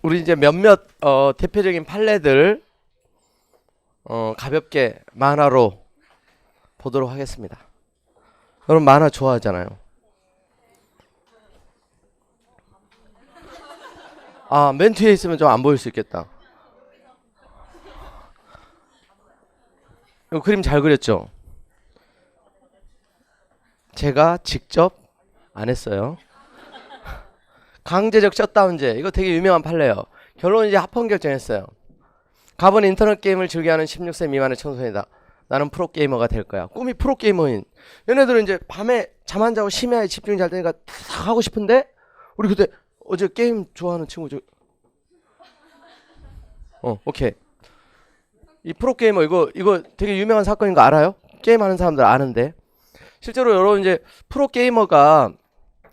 우리 이제 몇몇 대표적인 판례들 가볍게 만화로 보도록 하겠습니다. 여러분 만화 좋아하잖아요. 아, 맨 뒤에 있으면 좀 안 보일 수 있겠다. 이거 그림 잘 그렸죠? 제가 직접 안 했어요. 강제적 셧다운제, 이거 되게 유명한 판례예요. 결론은 이제 합헌 결정했어요. 갑은 인터넷 게임을 즐겨하는 16세 미만의 청소년이다. 나는 프로게이머가 될 거야. 꿈이 프로게이머인. 얘네들은 이제 밤에 잠 안 자고 심야에 집중이 잘 되니까 다 하고 싶은데, 우리 그때 어제 게임 좋아하는 친구 오케이. 이 프로게이머 이거 되게 유명한 사건인 거 알아요? 게임하는 사람들 아는데. 실제로 여러분 이제 프로게이머가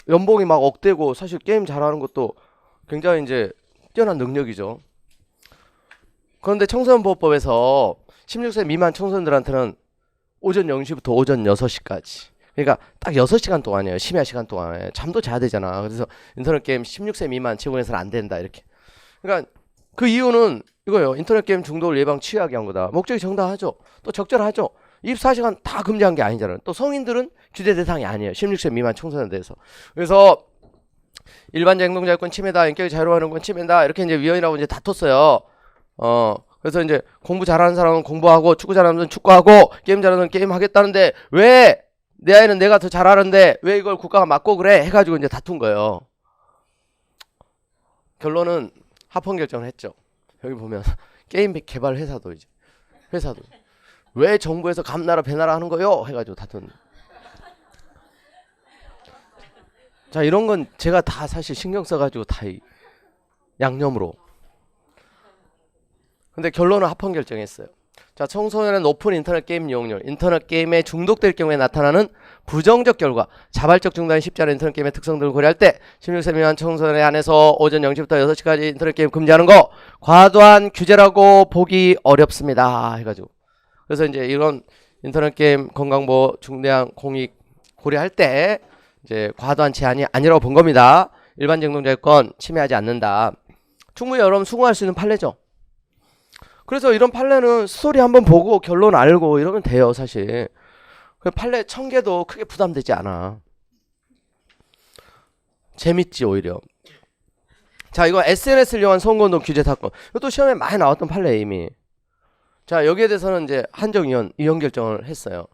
연봉이 막 억대고 사실 게임 잘하는 것도 굉장히 이제 뛰어난 능력이죠. 그런데 청소년보호법에서 16세 미만 청소년들한테는 오전 0시부터 오전 6시까지, 그러니까 딱 6시간 동안이에요. 심야 시간 동안에 잠도 자야 되잖아. 그래서 인터넷 게임 16세 미만 제공해서는 안 된다 이렇게. 그러니까 그 이유는 이거예요. 인터넷 게임 중독을 예방 치유하게 한 거다. 목적이 정당하죠. 또 적절하죠. 24시간 다 금지한 게 아니잖아요. 또 성인들은 규제 대상이 아니에요. 16세 미만 청소년에 대해서. 그래서 일반적 행동자유권 침해다, 인격의 자유로운 건 침해다, 이렇게 이제 위원이라고 이제 다퉜어요. 그래서 이제 공부 잘하는 사람은 공부하고, 축구 잘하는 사람은 축구하고, 게임 잘하는 사람은 게임 하겠다는데, 왜 내 아이는 내가 더 잘하는데 왜 이걸 국가가 막고 그래? 해가지고 이제 다툰 거예요. 결론은 합헌 결정을 했죠. 여기 보면 게임 개발 회사도 왜 정부에서 감나라 배나라 하는 거요? 해가지고 다툰. 자, 이런 건 제가 다 사실 신경 써가지고 다 양념으로. 근데 결론은 합헌 결정했어요. 자, 청소년의 높은 인터넷 게임 이용률, 인터넷 게임에 중독될 경우에 나타나는 부정적 결과, 자발적 중단이 쉽지 않은 인터넷 게임의 특성들을 고려할 때 16세 미만 청소년에 한해서 오전 0시부터 6시까지 인터넷 게임 금지하는 거 과도한 규제라고 보기 어렵습니다. 해가지고. 그래서 이제 이런 인터넷 게임 건강보호 중대한 공익 고려할 때 이제 과도한 제한이 아니라고 본 겁니다. 일반적 행동자유권 침해하지 않는다. 충분히 여러분 수긍할 수 있는 판례죠. 그래서 이런 판례는 스토리 한번 보고 결론 알고 이러면 돼요, 사실. 판례 1000개도 크게 부담되지 않아. 재밌지, 오히려. 자, 이거 SNS를 이용한 선거운동 규제 사건. 이것도 시험에 많이 나왔던 판례 이미. 자, 여기에 대해서는 이제 한정위원 이혼 결정을 했어요.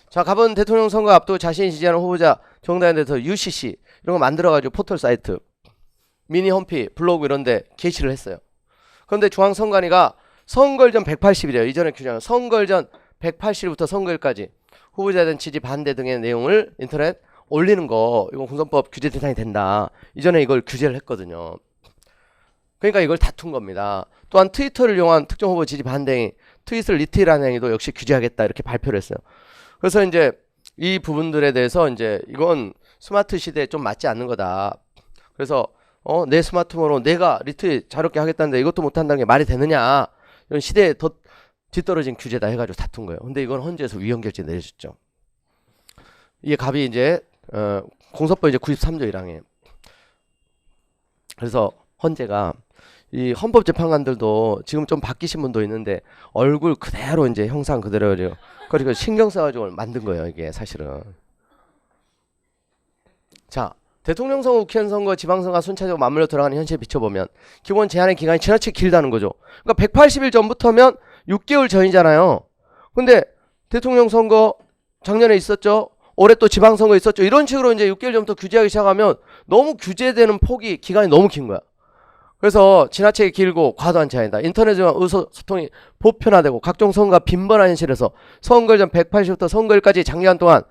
자, 갑은 대통령 선거 앞두고 자신이 지지하는 후보자 정당에 대해서 UCC 이런 거 만들어가지고 포털 사이트, 미니 홈피, 블로그 이런 데 게시를 했어요. 그런데 중앙선관위가 선거일 전 180일이에요. 이전에 규정은 선거일 전 180일부터 선거일까지 후보자에 대한 지지 반대 등의 내용을 인터넷 올리는 거, 이건 공선법 규제 대상이 된다. 이전에 이걸 규제를 했거든요. 그러니까 이걸 다툰 겁니다. 또한 트위터를 이용한 특정 후보 지지 반대 행위, 트윗을 리트일하는 행위도 역시 규제하겠다 이렇게 발표를 했어요. 그래서 이제 이 부분들에 대해서 이제 이건 스마트 시대에 좀 맞지 않는 거다. 그래서 내 스마트폰으로 내가 리트윗 자유롭게 하겠다는데 이것도 못한다는 게 말이 되느냐. 이런 시대에 더 뒤떨어진 규제다 해가지고 다툰 거예요. 근데 이건 헌재에서 위헌 결정 내려줬죠. 이게 갑이 이제 공소법 이제 93조 1항에. 그래서 헌재가 이 헌법재판관들도 지금 좀 바뀌신 분도 있는데 얼굴 그대로 이제 형상 그대로요. 그러니까 신경 써가지고 만든 거예요, 이게 사실은. 자, 대통령 선거, 국회의원 선거, 지방선거가 순차적으로 맞물려 들어가는 현실에 비춰보면 기본 제한의 기간이 지나치게 길다는 거죠. 그러니까 180일 전부터면 6개월 전이잖아요. 근데 대통령 선거 작년에 있었죠. 올해 또 지방선거 있었죠. 이런 식으로 이제 6개월 전부터 규제하기 시작하면 너무 규제되는 폭이 기간이 너무 긴 거야. 그래서 지나치게 길고 과도한 제한이다. 인터넷으로 의사소통이 보편화되고 각종 선거가 빈번한 현실에서 선거일 전 180일부터 선거일까지 장기간 동안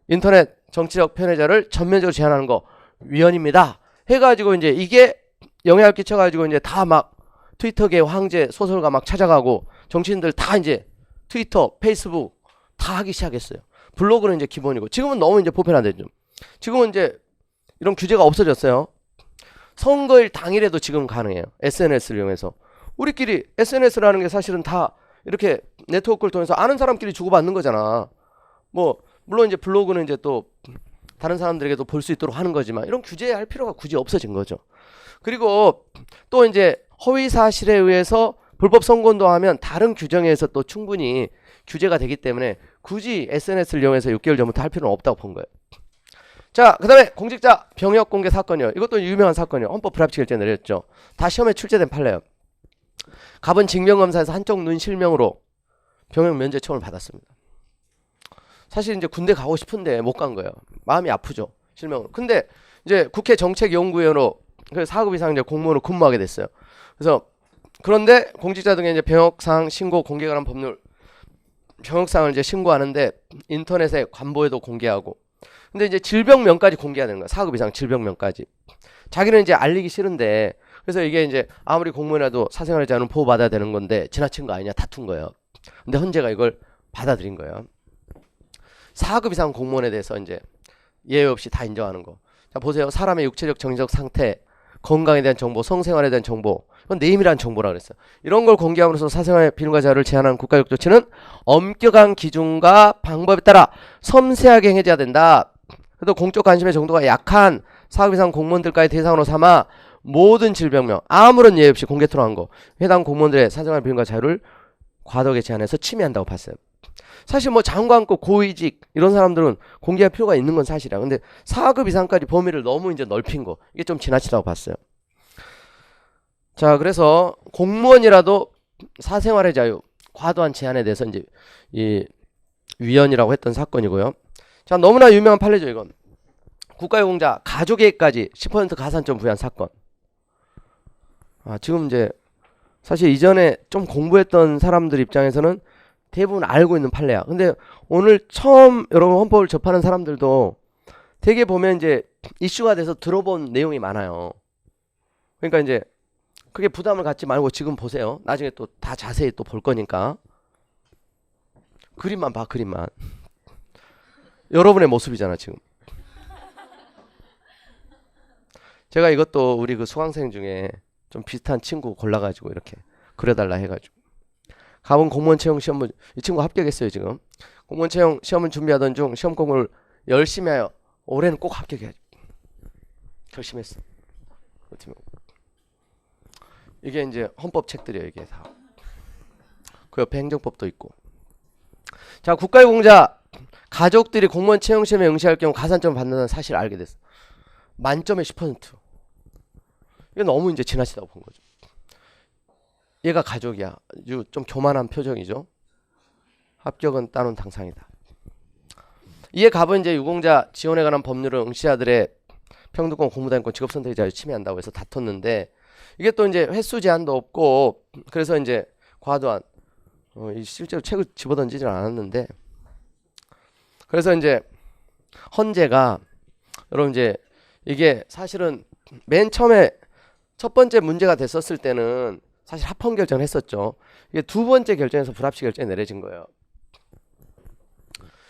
인터넷 정치적 편애자를 전면적으로 제한하는 거 위헌입니다. 해가지고 이제 이게 영향을 끼쳐가지고 이제 다 막 트위터계 황제 소설가 막 찾아가고 정치인들 다 이제 트위터, 페이스북 다 하기 시작했어요. 블로그는 이제 기본이고 지금은 너무 이제 보편화되죠. 지금은 이제 이런 규제가 없어졌어요. 선거일 당일에도 지금 가능해요. SNS를 이용해서. 우리끼리 SNS라는 게 사실은 다 이렇게 네트워크를 통해서 아는 사람끼리 주고받는 거잖아. 뭐 물론 이제 블로그는 이제 또 다른 사람들에게도 볼 수 있도록 하는 거지만 이런 규제할 필요가 굳이 없어진 거죠. 그리고 또 이제 허위 사실에 의해서 불법 선거운동하면 다른 규정에 의해서 또 충분히 규제가 되기 때문에 굳이 SNS를 이용해서 6개월 전부터 할 필요는 없다고 본 거예요. 자, 그 다음에 공직자 병역 공개 사건이요. 이것도 유명한 사건이에요. 헌법 불합치 결정 내렸죠. 다 시험에 출제된 판례예요. 갑은 징병검사에서 한쪽 눈 실명으로 병역 면제 처분을 받았습니다. 사실 이제 군대 가고 싶은데 못 간 거예요. 마음이 아프죠. 실명으로. 근데 이제 국회 정책연구위원으로 4급 이상 이제 공무원으로 근무하게 됐어요. 그래서 그런데 공직자 등의 이제 병역사항 신고 공개에 관한 법률, 병역사항을 이제 신고하는데 인터넷에 관보에도 공개하고, 근데 이제 질병명까지 공개하는 거야. 4급 이상 질병명까지. 자기는 이제 알리기 싫은데, 그래서 이게 이제 아무리 공무원이라도 사생활의 자유는 보호받아야 되는 건데 지나친 거 아니냐 다툰 거예요. 근데 헌재가 이걸 받아들인 거예요. 4급 이상 공무원에 대해서 이제 예외 없이 다 인정하는 거. 자, 보세요. 사람의 육체적 정신적 상태, 건강에 대한 정보, 성생활에 대한 정보, 이건 내임이라는 정보라 그랬어요. 이런 걸 공개함으로써 사생활의 비밀과 자유를 제한하는 국가적 조치는 엄격한 기준과 방법에 따라 섬세하게 행해져야 된다. 그래도 공적 관심의 정도가 약한 4급 이상 공무원들까지 대상으로 삼아 모든 질병명 아무런 예외 없이 공개 토론한 거, 해당 공무원들의 사생활 비밀과 자유를 과도하게 제한해서 침해한다고 봤어요. 사실 뭐 장관급 고위직 이런 사람들은 공개할 필요가 있는 건 사실이야. 근데 4급 이상까지 범위를 너무 이제 넓힌 거, 이게 좀 지나치다고 봤어요. 자, 그래서 공무원이라도 사생활의 자유 과도한 제한에 대해서 이제 이 위헌이라고 했던 사건이고요. 자, 너무나 유명한 판례죠. 이건 국가유공자 가족에게까지 10% 가산점 부여한 사건. 지금 이제 사실 이전에 좀 공부했던 사람들 입장에서는 대부분 알고 있는 판례야. 근데 오늘 처음 여러분 헌법을 접하는 사람들도 되게 보면 이제 이슈가 돼서 들어본 내용이 많아요. 그러니까 이제 그게 부담을 갖지 말고 지금 보세요. 나중에 또 다 자세히 또 볼 거니까. 그림만 봐, 그림만. 여러분의 모습이잖아, 지금. 제가 이것도 우리 그 수강생 중에 좀 비슷한 친구 골라가지고 이렇게 그려달라 해가지고. 갑은 공무원 채용 시험을, 이 친구 합격했어요, 지금. 공무원 채용 시험을 준비하던 중 시험 공부를 열심히 하여 올해는 꼭 합격해야지. 결심했어. 이게 이제 헌법 책들이에요, 이게 다. 그 옆에 행정법도 있고. 자, 국가유공자 가족들이 공무원 채용 시험에 응시할 경우 가산점을 받는다는 사실을 알게 됐어. 만점에 10%. 이게 너무 이제 지나치다고 본 거죠. 얘가 가족이야. 좀 교만한 표정이죠. 합격은 따놓은 당상이다. 이에 갑은 이제 유공자 지원에 관한 법률을 응시자들의 평등권, 공무단권, 직업선택의 자유 침해한다고 해서 다퉜는데, 이게 또 이제 횟수 제한도 없고, 그래서 이제 과도한, 실제로 책을 집어던지질 않았는데, 그래서 이제 헌재가, 여러분 이제 이게 사실은 맨 처음에 첫 번째 문제가 됐었을 때는 사실 합헌 결정을 했었죠. 이게 두 번째 결정에서 불합치 결정이 내려진 거예요.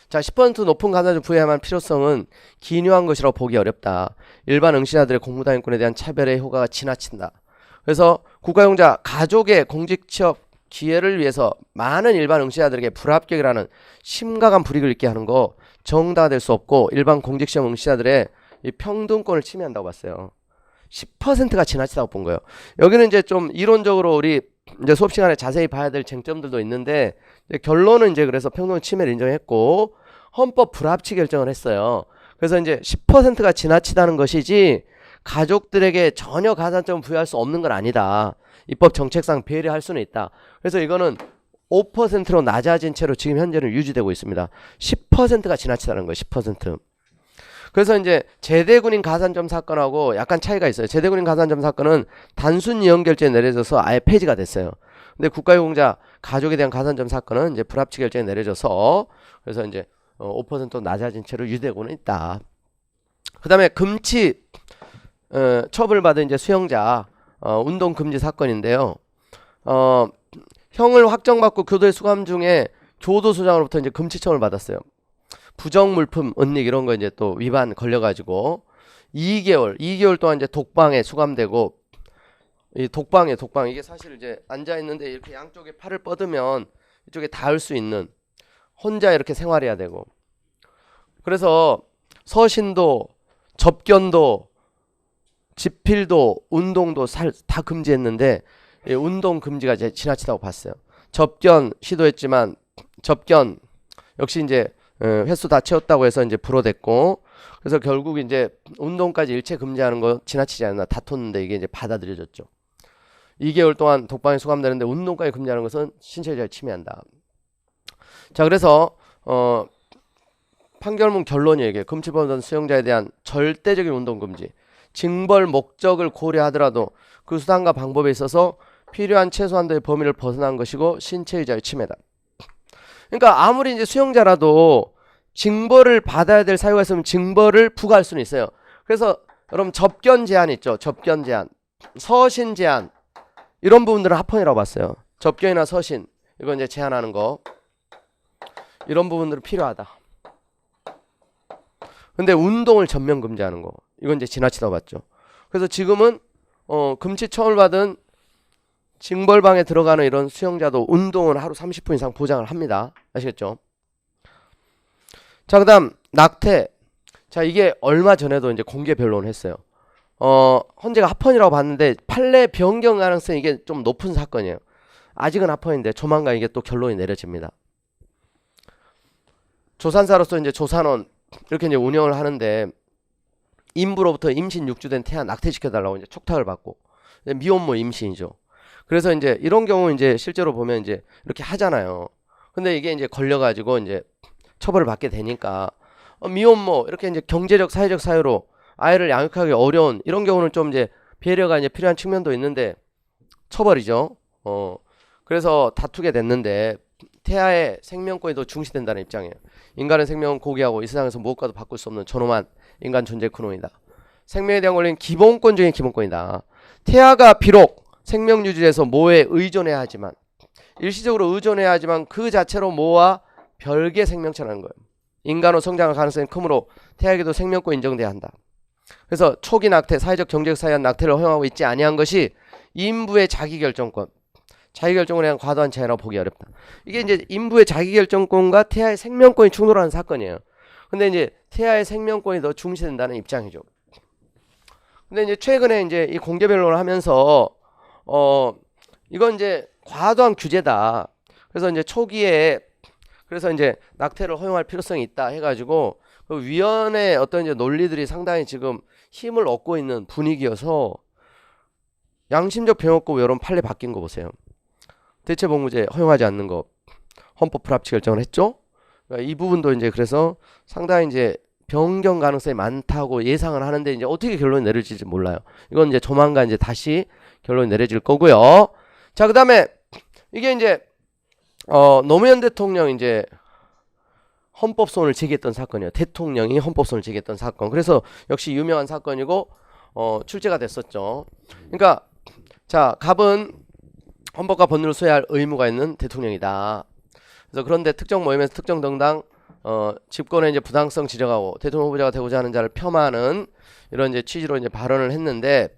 자, 10% 높은 가산점 부여해야만 필요성은 기묘한 것이라고 보기 어렵다. 일반 응시자들의 공무단위권에 대한 차별의 효과가 지나친다. 그래서 국가유공자 가족의 공직 취업 기회를 위해서 많은 일반 응시자들에게 불합격이라는 심각한 불이익을 입게 하는 거 정당화될 수 없고, 일반 공직시험 응시자들의 이 평등권을 침해한다고 봤어요. 10%가 지나치다고 본 거예요. 여기는 이제 좀 이론적으로 우리 이제 수업 시간에 자세히 봐야 될 쟁점들도 있는데, 이제 결론은 이제 그래서 평등 침해를 인정했고 헌법 불합치 결정을 했어요. 그래서 이제 10%가 지나치다는 것이지 가족들에게 전혀 가산점을 부여할 수 없는 건 아니다. 입법 정책상 배려할 수는 있다. 그래서 이거는 5%로 낮아진 채로 지금 현재는 유지되고 있습니다. 10%가 지나치다는 거예요. 10%. 그래서 이제 제대군인 가산점 사건하고 약간 차이가 있어요. 제대군인 가산점 사건은 단순 이혼 결정이 내려져서 아예 폐지가 됐어요. 근데 국가유공자 가족에 대한 가산점 사건은 이제 불합치 결정이 내려져서, 그래서 이제 5% 낮아진 채로 유지되고는 있다. 그다음에 금치 처벌받은 이제 수형자 운동 금지 사건인데요. 형을 확정받고 교도에 수감 중에 교도소장으로부터 이제 금지청을 받았어요. 부정물품, 은닉 이런 거 이제 또 위반 걸려가지고 2개월 동안 이제 독방에 수감되고, 이 독방 이게 사실 이제 앉아 있는데 이렇게 양쪽에 팔을 뻗으면 이쪽에 닿을 수 있는, 혼자 이렇게 생활해야 되고, 그래서 서신도 접견도 집필도 운동도 다 금지했는데 운동 금지가 이제 지나치다고 봤어요. 접견 시도했지만 접견 역시 이제 횟수 다 채웠다고 해서 이제 불어댔고, 그래서 결국 이제 운동까지 일체 금지하는 거 지나치지 않나 다퉜는데 이게 이제 받아들여졌죠. 2개월 동안 독방에 수감되는데 운동까지 금지하는 것은 신체자를 침해한다. 자, 그래서 판결문 결론이 얘기해. 금치범던 수용자에 대한 절대적인 운동 금지, 징벌 목적을 고려하더라도 그 수단과 방법에 있어서 필요한 최소한도의 범위를 벗어난 것이고 신체의자의 침해다. 그러니까 아무리 이제 수용자라도 징벌을 받아야 될 사유가 있으면 징벌을 부과할 수는 있어요. 그래서 여러분 접견 제한 있죠. 접견 제한, 서신 제한, 이런 부분들은 합헌이라고 봤어요. 접견이나 서신, 이거 이제 제한하는 거, 이런 부분들은 필요하다. 근데 운동을 전면 금지하는 거, 이건 이제 지나치다고 봤죠. 그래서 지금은 금치청을 받은 징벌방에 들어가는 이런 수용자도 운동은 하루 30분 이상 보장을 합니다. 아시겠죠? 자, 그 다음 낙태. 자, 이게 얼마 전에도 이제 공개 변론을 했어요. 헌재가 합헌이라고 봤는데 판례 변경 가능성이 이게 좀 높은 사건이에요. 아직은 합헌인데 조만간 이게 또 결론이 내려집니다. 조산사로서 이제 조산원 이렇게 이제 운영을 하는데 인부로부터 임신 6주 된 태아 낙태시켜달라고 이제 촉탁을 받고, 미혼모 임신이죠. 그래서 이제 이런 경우 이제 실제로 보면 이제 이렇게 하잖아요. 근데 이게 이제 걸려가지고 이제 처벌을 받게 되니까 미혼모 이렇게 이제 경제적 사회적 사유로 아이를 양육하기 어려운 이런 경우는 좀 이제 배려가 이제 필요한 측면도 있는데 처벌이죠. 그래서 다투게 됐는데 태아의 생명권이 더 중시된다는 입장이에요. 인간의 생명은 고귀하고 이 세상에서 무엇과도 바꿀 수 없는 존엄한 인간 존재의 근원이다. 생명에 대한 권리는 기본권 중에 기본권이다. 태아가 비록 생명 유지에서 모에 의존해야 하지만, 일시적으로 의존해야 하지만 그 자체로 모와 별개 생명체라는 거예요. 인간으로 성장할 가능성이 크므로 태아에게도 생명권 인정돼야 한다. 그래서 초기 낙태, 사회적 경제적 사유한 낙태를 허용하고 있지 아니한 것이 인부의 자기결정권, 자기결정권에 대한 과도한 제한이라고 보기 어렵다. 이게 이제 인부의 자기결정권과 태아의 생명권이 충돌하는 사건이에요. 근데 이제 태아의 생명권이 더 중시된다는 입장이죠. 근데 이제 최근에 이제 이 공개 변론을 하면서 이건 이제 과도한 규제다. 그래서 이제 초기에 그래서 이제 낙태를 허용할 필요성이 있다 해가지고 그 위원회 어떤 이제 논리들이 상당히 지금 힘을 얻고 있는 분위기여서 양심적 병역법 여론 판례 바뀐 거 보세요. 대체복무제 허용하지 않는 거 헌법 불합치 결정을 했죠. 그러니까 이 부분도 이제 그래서 상당히 이제 변경 가능성이 많다고 예상을 하는데 이제 어떻게 결론이 내려질지 몰라요. 이건 이제 조만간 이제 다시 결론이 내려질 거고요. 자, 그다음에 이게 이제 노무현 대통령 이제 헌법소원을 제기했던 사건이에요. 대통령이 헌법소원을 제기했던 사건. 그래서 역시 유명한 사건이고 출제가 됐었죠. 그러니까 자, 갑은 헌법과 법률을 수행할 의무가 있는 대통령이다. 그래서 그런데 특정 모임에서 특정 정당 집권의 이제 부당성 지적하고 대통령 후보자가 되고자 하는 자를 폄하하는 이런 이제 취지로 이제 발언을 했는데,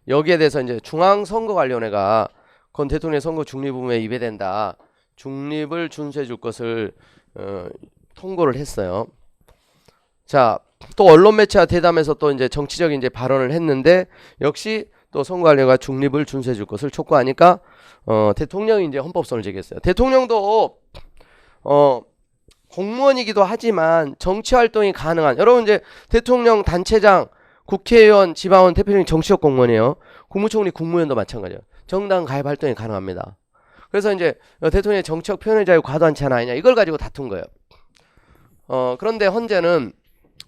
여기에 대해서 이제 중앙선거관리위원회가 건 대통령의 선거 중립 의무에 위배된다. 중립을 준수해 줄 것을 통고를 했어요. 자, 또 언론 매체와 대담해서 또 이제 정치적인 이제 발언을 했는데 역시 또 선거관리가 중립을 준수해 줄 것을 촉구하니까 대통령이 이제 헌법소원을 제기했어요. 대통령도 공무원이기도 하지만 정치 활동이 가능한, 여러분 이제 대통령, 단체장, 국회의원, 지방원, 대표령이 정치적 공무원이에요. 국무총리, 국무위원도 마찬가지예요. 정당 가입 활동이 가능합니다. 그래서 이제 대통령의 정치적 표현의 자유 과도한 제한 아니냐, 이걸 가지고 다툰 거예요. 그런데 헌재는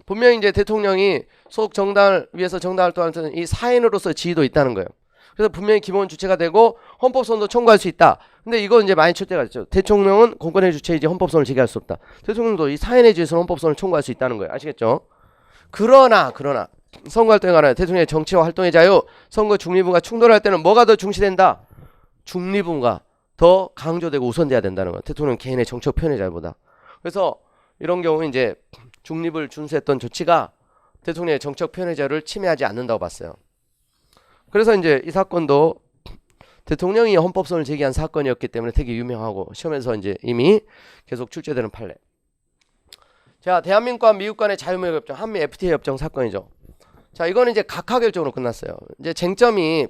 분명히 이제 대통령이 소속 정당을 위해서 정당 활동하는 이 사인으로서 지위도 있다는 거예요. 그래서 분명히 기본 주체가 되고 헌법소원도 청구할 수 있다. 근데 이거 이제 많이 출제가 됐죠. 대통령은 공권의 주체이지 헌법소원을 제기할 수 없다. 대통령도 이 사인에 지어서 헌법소원을 청구할 수 있다는 거예요. 아시겠죠? 그러나 선거 활동에 관한 대통령의 정치와 활동의 자유, 선거 중립과 충돌할 때는 뭐가 더 중시된다? 중립과 더 강조되고 우선돼야 된다는 거예요. 대통령 개인의 정치적 표현의 자유보다. 그래서 이런 경우 이제 중립을 준수했던 조치가 대통령의 정치적 표현의 자유를 침해하지 않는다고 봤어요. 그래서 이제 이 사건도 대통령이 헌법소원을 제기한 사건이었기 때문에 되게 유명하고 시험에서 이제 이미 계속 출제되는 판례. 자, 대한민국과 미국 간의 자유무역협정, 한미 FTA 협정 사건이죠. 자, 이거는 이제 각하결정으로 끝났어요. 이제 쟁점이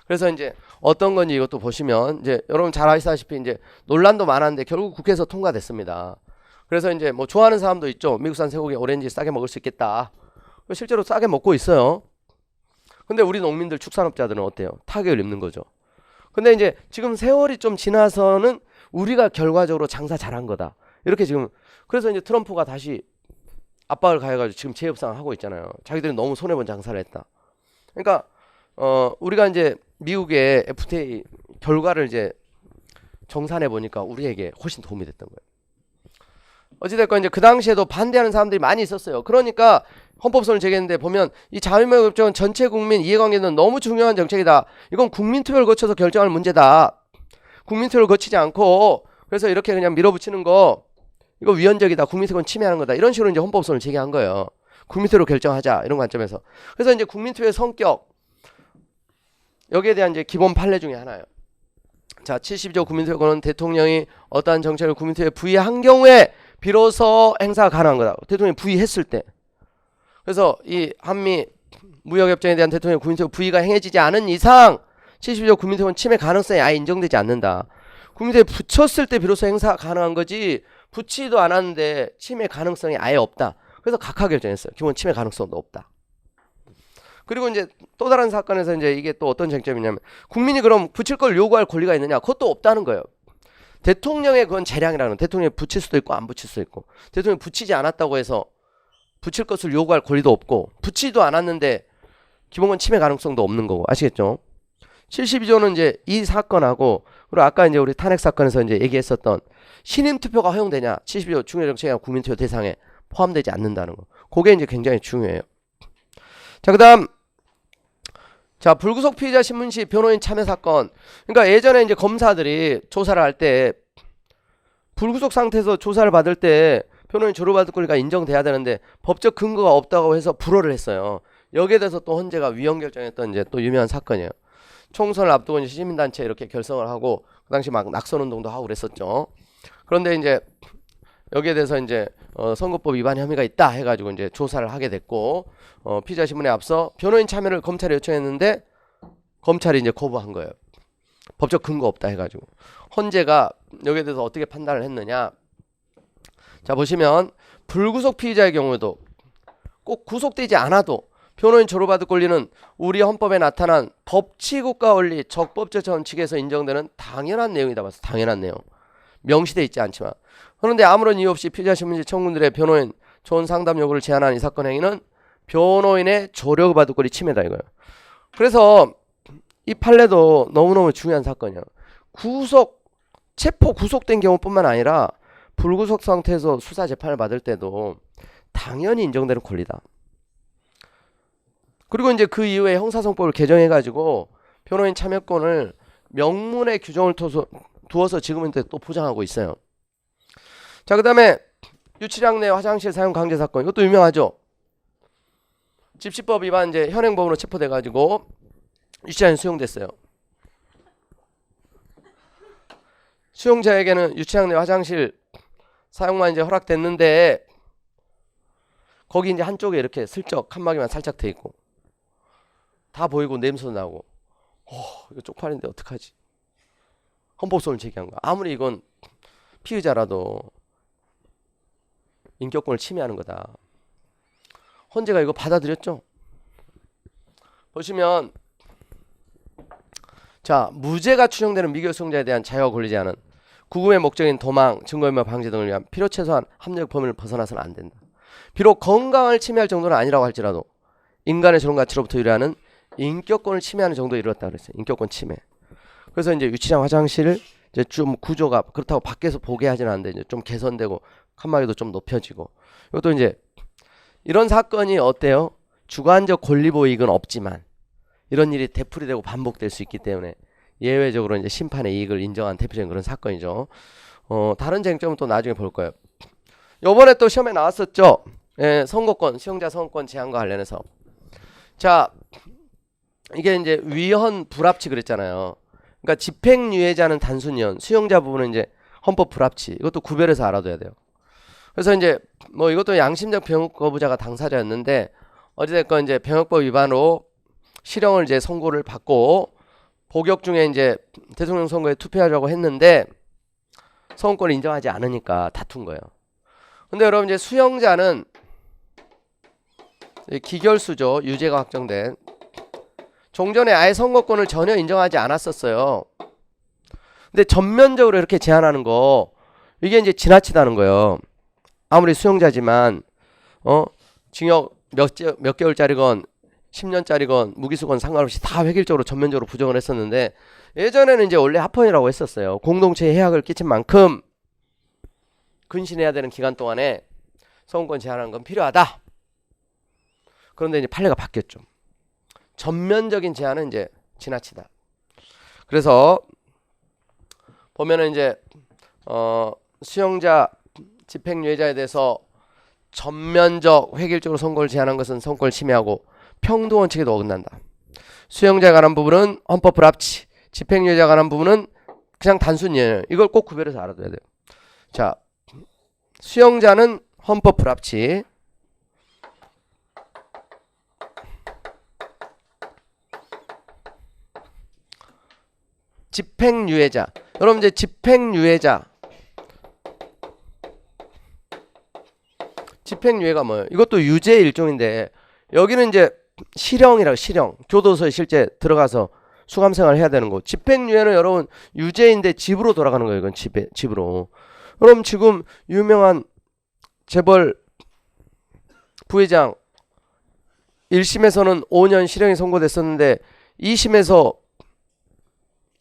그래서 이제 어떤 건지 이것도 보시면 이제 여러분 잘 아시다시피 이제 논란도 많았는데 결국 국회에서 통과됐습니다. 그래서 이제 뭐 좋아하는 사람도 있죠. 미국산 쇠고기 오렌지 싸게 먹을 수 있겠다. 실제로 싸게 먹고 있어요. 근데 우리 농민들 축산업자들은 어때요? 타격을 입는 거죠. 근데 이제 지금 세월이 좀 지나서는 우리가 결과적으로 장사 잘한 거다. 이렇게 지금 그래서 이제 트럼프가 다시 압박을 가해가지고 지금 재협상을 하고 있잖아요. 자기들이 너무 손해본 장사를 했다. 그러니까 우리가 이제 미국의 FTA 결과를 이제 정산해 보니까 우리에게 훨씬 도움이 됐던 거예요. 어찌됐건 이제 그 당시에도 반대하는 사람들이 많이 있었어요. 그러니까 헌법소원을 제기했는데 보면 이 자유무역협정은 전체 국민 이해관계는 너무 중요한 정책이다. 이건 국민투표를 거쳐서 결정할 문제다. 국민투표를 거치지 않고 그래서 이렇게 그냥 밀어붙이는 거 이거 위헌적이다. 국민세권 침해하는 거다. 이런 식으로 이제 헌법소원을 제기한 거예요. 국민투표로 결정하자 이런 관점에서. 그래서 이제 국민투표의 성격 여기에 대한 이제 기본 판례 중에 하나예요. 자, 72조 국민투표권은 대통령이 어떠한 정책을 국민투표에 부의한 경우에 비로소 행사가 가능한 거다. 대통령이 부의했을 때. 그래서 이 한미 무역협정에 대한 대통령의 국민투표 부의가 행해지지 않은 이상 72조 국민투표권 침해 가능성이 아예 인정되지 않는다. 국민투표에 붙였을 때 비로소 행사가 가능한 거지 붙이지도 않았는데 침해 가능성이 아예 없다. 그래서 각하결정했어요. 기본 침해 가능성도 없다. 그리고 이제 또 다른 사건에서 이제 이게 또 어떤 쟁점이냐면 국민이 그럼 붙일 걸 요구할 권리가 있느냐? 그것도 없다는 거예요. 대통령의 그건 재량이라는 대통령이 붙일 수도 있고 안 붙일 수도 있고 대통령이 붙이지 않았다고 해서 붙일 것을 요구할 권리도 없고 붙이지도 않았는데 기본권 침해 가능성도 없는 거고 아시겠죠? 72조는 이제 이 사건하고 그리고 아까 이제 우리 탄핵 사건에서 이제 얘기했었던 신임 투표가 허용되냐 72조 중요정책이나 국민투표 대상에 포함되지 않는다는 거. 그게 이제 굉장히 중요해요. 자, 그다음 자, 불구속 피의자 신문시 변호인 참여 사건. 그러니까 예전에 이제 검사들이 조사를 할 때 불구속 상태에서 조사를 받을 때 변호인 조로받을 권리가 인정돼야 되는데 법적 근거가 없다고 해서 불허를 했어요. 여기에 대해서 또 헌재가 위헌 결정했던 이제 또 유명한 사건이에요. 총선을 앞두고 이제 시민단체 이렇게 결성을 하고 그 당시 막 낙선운동도 하고 그랬었죠. 그런데 이제 여기에 대해서 이제 선거법 위반 혐의가 있다 해가지고 이제 조사를 하게 됐고 피의자 신문에 앞서 변호인 참여를 검찰에 요청했는데 검찰이 이제 거부한 거예요. 법적 근거 없다 해가지고 헌재가 여기에 대해서 어떻게 판단을 했느냐. 자, 보시면 불구속 피의자의 경우에도 꼭 구속되지 않아도 변호인 조로받을 권리는 우리 헌법에 나타난 법치국가 원리 적법적 원칙에서 인정되는 당연한 내용이다. 봐서 당연한 내용. 명시돼 있지 않지만 그런데 아무런 이유 없이 피의자 신문시 청구인들의 변호인 조언 상담 요구를 제한한 이 사건 행위는 변호인의 조력을 받을 권리 침해다 이거예요. 그래서 이 판례도 너무너무 중요한 사건이에요. 체포 구속된 경우뿐만 아니라 불구속 상태에서 수사 재판을 받을 때도 당연히 인정되는 권리다. 그리고 이제 그 이후에 형사성법을 개정해가지고 변호인 참여권을 명문의 규정을 두어서 지금은 또 보장하고 있어요. 자, 그 다음에 유치장 내 화장실 사용 강제 사건. 이것도 유명하죠. 집시법 위반 이제 현행범으로 체포돼가지고 유치장에 수용됐어요. 수용자에게는 유치장 내 화장실 사용만 이제 허락됐는데 거기 이제 한쪽에 이렇게 슬쩍 칸막이만 살짝 돼 있고 다 보이고 냄새도 나고 이거 쪽팔린데 어떡하지? 헌법소원을 제기한 거야. 아무리 이건 피의자라도 인격권을 침해하는 거다. 헌재가 이거 받아들였죠? 보시면 자, 무죄가 추정되는 미결 수용자에 대한 자유와 권리 제한은 구금의 목적인 도망, 증거인멸 방지 등을 위한 필요 최소한 합리적 범위를 벗어나서는 안 된다. 비록 건강을 침해할 정도는 아니라고 할지라도 인간의 존엄 가치로부터 유래하는 인격권을 침해하는 정도에 이르렀다 그랬어요. 인격권 침해. 그래서 이제 유치장 화장실을 이제 좀 구조가 그렇다고 밖에서 보게 하지는 않는데 이제 좀 개선되고 칸막이도 좀 높여지고 이것도 이제 이런 사건이 어때요? 주관적 권리보호 이익은 없지만 이런 일이 되풀이되고 반복될 수 있기 때문에 예외적으로 이제 심판의 이익을 인정한 대표적인 그런 사건이죠. 다른 쟁점은 또 나중에 볼 거예요. 요번에 또 시험에 나왔었죠. 예, 선거권, 수용자 선거권 제한과 관련해서. 자, 이게 이제 위헌 불합치 그랬잖아요. 그러니까 집행유예자는 단순위헌, 수용자 부분은 이제 헌법 불합치. 이것도 구별해서 알아둬야 돼요. 그래서 이제 뭐 이것도 양심적 병역 거부자가 당사자였는데 어찌됐건 이제 병역법 위반으로 실형을 이제 선고를 받고 복역 중에 이제 대통령 선거에 투표하려고 했는데 선거권을 인정하지 않으니까 다툰 거예요. 근데 여러분 이제 수형자는 기결수죠. 유죄가 확정된. 종전에 아예 선거권을 전혀 인정하지 않았었어요. 근데 전면적으로 이렇게 제한하는 거 이게 이제 지나치다는 거예요. 아무리 수용자지만 징역 몇 개월짜리건 10년짜리건 무기수건 상관없이 다 획일적으로 전면적으로 부정을 했었는데 예전에는 이제 원래 합헌이라고 했었어요. 공동체에 해악을 끼친 만큼 근신해야 되는 기간 동안에 선거권 제한하는 건 필요하다. 그런데 이제 판례가 바뀌었죠. 전면적인 제한은 이제 지나치다. 그래서 보면은 이제 수용자 집행유예자에 대해서 전면적 획일적으로 선고를 제한한 것은 선거를 침해하고 평등원칙에도 어긋난다. 수용자에 관한 부분은 헌법 불합치, 집행유예자에 관한 부분은 그냥 단순이에요. 이걸 꼭 구별해서 알아둬야 돼요. 자, 수용자는 헌법 불합치, 집행유예자. 여러분 이제 집행유예가 뭐예요? 이것도 유죄의 일종인데 여기는 이제 실형이라고 실형. 교도소에 실제 들어가서 수감생활 해야 되는 거. 집행유예는 여러분 유죄인데 집으로 돌아가는 거예요. 이건 집으로. 그럼 지금 유명한 재벌 부회장 1심에서는 5년 실형이 선고됐었는데 2심에서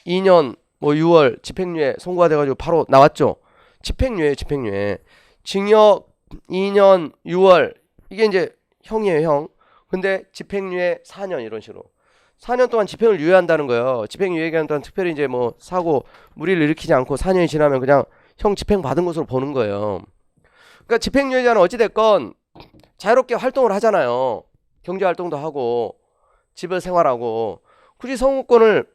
2년 6월 집행유예 선고가 돼가지고 바로 나왔죠. 집행유예. 징역 2년 6월 이게 이제 형이에요, 형. 근데 집행유예 4년 이런 식으로 4년 동안 집행을 유예한다는 거예요. 집행유예 기간 동안 특별히 이제 뭐 사고 무리를 일으키지 않고 4년이 지나면 그냥 형 집행 받은 것으로 보는 거예요. 그러니까 집행유예자는 어찌됐건 자유롭게 활동을 하잖아요. 경제활동도 하고 집에서 생활하고 굳이 선거권을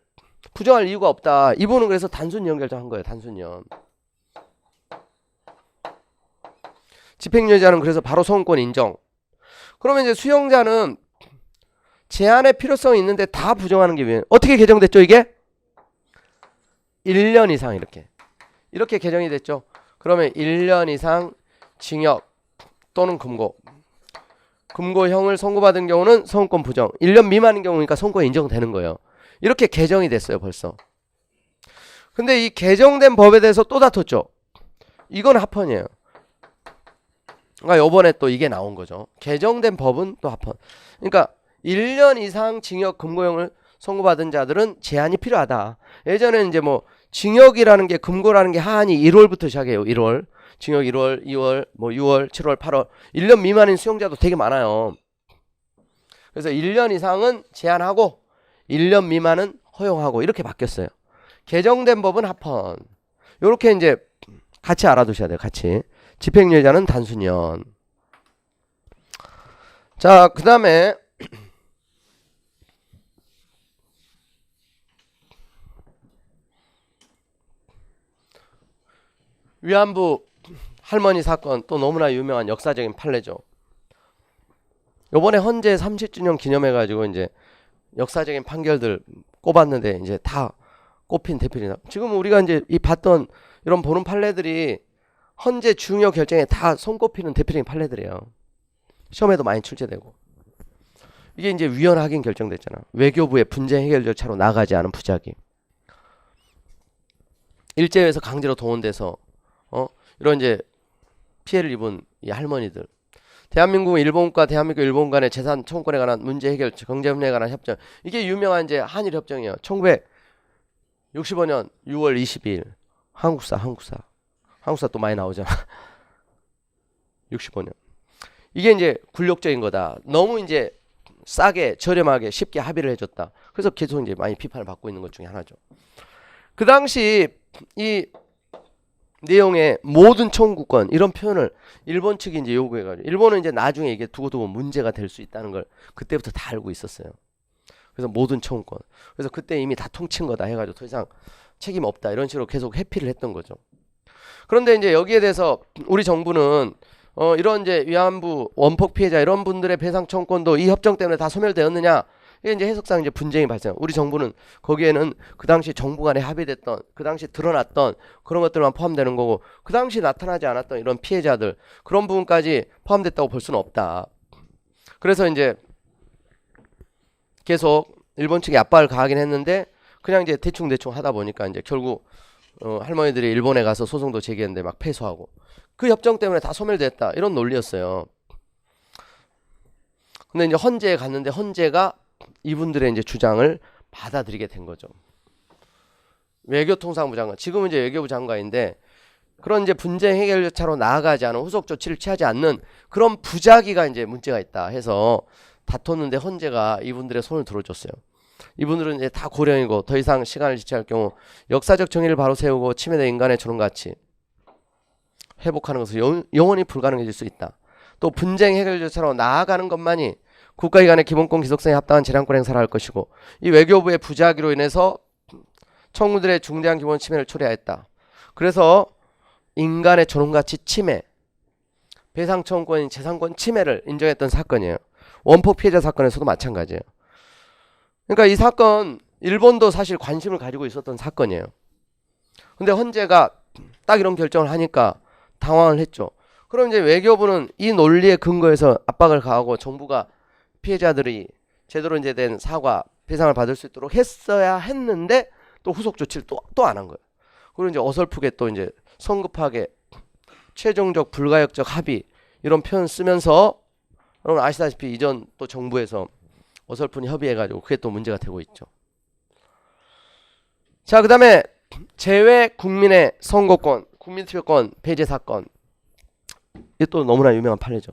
부정할 이유가 없다. 이분은 그래서 단순형 결정한 거예요. 단순형. 집행유예자는 그래서 바로 선거권 인정. 그러면 이제 수용자는 제한의 필요성이 있는데 다 부정하는 게 왜? 어떻게 개정됐죠 이게? 1년 이상 이렇게 개정이 됐죠. 그러면 1년 이상 징역 또는 금고형을 선고받은 경우는 선거권 부정. 1년 미만인 경우니까 선거권 인정되는 거예요. 이렇게 개정이 됐어요 벌써. 근데 이 개정된 법에 대해서 또 다퉜죠. 이건 합헌이에요. 그러니까 요번에 또 이게 나온 거죠. 개정된 법은 또 합헌. 그러니까 1년 이상 징역 금고형을 선고받은 자들은 제한이 필요하다. 예전에는 이제 뭐 징역이라는 게 금고라는 게 하한이 1월부터 시작해요. 1월. 징역 1월, 2월, 6월, 7월, 8월. 1년 미만인 수용자도 되게 많아요. 그래서 1년 이상은 제한하고 1년 미만은 허용하고 이렇게 바뀌었어요. 개정된 법은 합헌. 요렇게 이제 같이 알아두셔야 돼요. 같이. 집행유예자는 단순형. 자, 그 다음에 위안부 할머니 사건 또 너무나 유명한 역사적인 판례죠. 요번에 헌재 30주년 기념해가지고 이제 역사적인 판결들 꼽았는데 이제 다 꼽힌 대표이다. 지금 우리가 이제 이 봤던 이런 보는 판례들이 헌재 중요 결정에 다 손꼽히는 대표적인 판례들이에요. 시험에도 많이 출제되고. 이게 이제 위헌 확인 결정됐잖아. 외교부의 분쟁 해결 절차로 나가지 않은 부작위. 일제에서 강제로 동원돼서 이런 이제 피해를 입은 이 할머니들. 대한민국 일본과 대한민국 일본 간의 재산 청구권에 관한 문제 해결 경제협력에 관한 협정. 이게 유명한 이제 한일 협정이에요. 1965년 6월 22일. 한국사 또 많이 나오잖아. 65년. 이게 이제 굴욕적인 거다. 너무 이제 싸게 저렴하게 쉽게 합의를 해줬다. 그래서 계속 이제 많이 비판을 받고 있는 것 중에 하나죠. 그 당시 이 내용의 모든 청구권 이런 표현을 일본 측이 이제 요구해가지고 일본은 이제 나중에 이게 두고두고 문제가 될 수 있다는 걸 그때부터 다 알고 있었어요. 그래서 모든 청구권. 그래서 그때 이미 다 통친 거다 해가지고 더 이상 책임 없다 이런 식으로 계속 회피를 했던 거죠. 그런데 이제 여기에 대해서 우리 정부는 이런 이제 위안부 원폭 피해자 이런 분들의 배상 청구권도 이 협정 때문에 다 소멸되었느냐? 이게 이제 해석상 이제 분쟁이 발생. 우리 정부는 거기에는 그 당시 정부 간에 합의됐던, 그 당시 드러났던 그런 것들만 포함되는 거고, 그 당시 나타나지 않았던 이런 피해자들 그런 부분까지 포함됐다고 볼 수는 없다. 그래서 이제 계속 일본 측에 압박을 가하긴 했는데 그냥 이제 대충 하다 보니까 이제 결국 할머니들이 일본에 가서 소송도 제기했는데 막 패소하고, 그 협정 때문에 다 소멸됐다 이런 논리였어요. 근데 이제 헌재에 갔는데 헌재가 이분들의 이제 주장을 받아들이게 된 거죠. 외교통상부 장관, 지금은 이제 외교부 장관인데 그런 이제 분쟁 해결 절차로 나아가지 않은, 후속 조치를 취하지 않는 그런 부작위가 이제 문제가 있다 해서 다퉜는데 헌재가 이분들의 손을 들어줬어요. 이분들은 이제 다 고령이고 더 이상 시간을 지체할 경우 역사적 정의를 바로 세우고 침해된 인간의 존엄 가치 회복하는 것은 영원히 불가능해질 수 있다. 또 분쟁 해결 절차로 나아가는 것만이 국가기 간의 기본권 기속성에 합당한 재량권 행사를 할 것이고, 이 외교부의 부작위로 인해서 청구들의 중대한 기본 침해를 초래하였다. 그래서 인간의 존엄가치 침해, 배상 청구권인 재산권 침해를 인정했던 사건이에요. 원폭 피해자 사건에서도 마찬가지예요. 그러니까 이 사건 일본도 사실 관심을 가지고 있었던 사건이에요. 근데 헌재가 딱 이런 결정을 하니까 당황을 했죠. 그럼 이제 외교부는 이 논리에 근거해서 압박을 가하고 정부가 피해자들이 제대로 이제 된 사과, 배상을 받을 수 있도록 했어야 했는데 또 후속 조치를 또 안 한 거예요. 그리고 이제 어설프게 또 이제 성급하게 최종적 불가역적 합의 이런 표현 쓰면서, 여러분 아시다시피 이전 또 정부에서 어설픈 협의해가지고 그게 또 문제가 되고 있죠. 자, 그 다음에 재외 국민의 선거권, 국민투표권 폐지 사건. 이게 또 너무나 유명한 판례죠.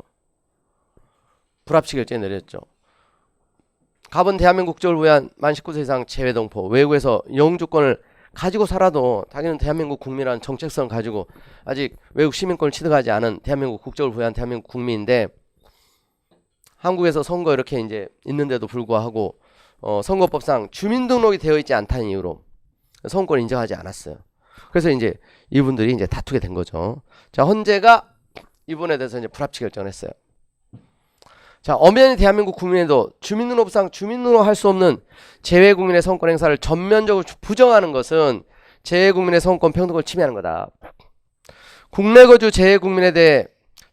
불합치 결정이 내렸죠. 갑은 대한민국 국적을 부여한 만 19세 이상 재외동포, 외국에서 영주권을 가지고 살아도 자기는 대한민국 국민이라는 정체성을 가지고 아직 외국 시민권을 취득하지 않은 대한민국 국적을 부여한 대한민국 국민인데, 한국에서 선거 이렇게 이제 있는데도 불구하고 선거법상 주민등록이 되어 있지 않다는 이유로 선거권을 인정하지 않았어요. 그래서 이제 이분들이 이제 다투게 된 거죠. 자, 헌재가 이분에 대해서 이제 불합치 결정을 했어요. 자, 엄연히 대한민국 국민에도 주민등록상 주민등록 할 수 없는 재외국민의 선거권 행사를 전면적으로 부정하는 것은 재외국민의 선거권 평등을 침해하는 거다. 국내 거주 재외국민에 대해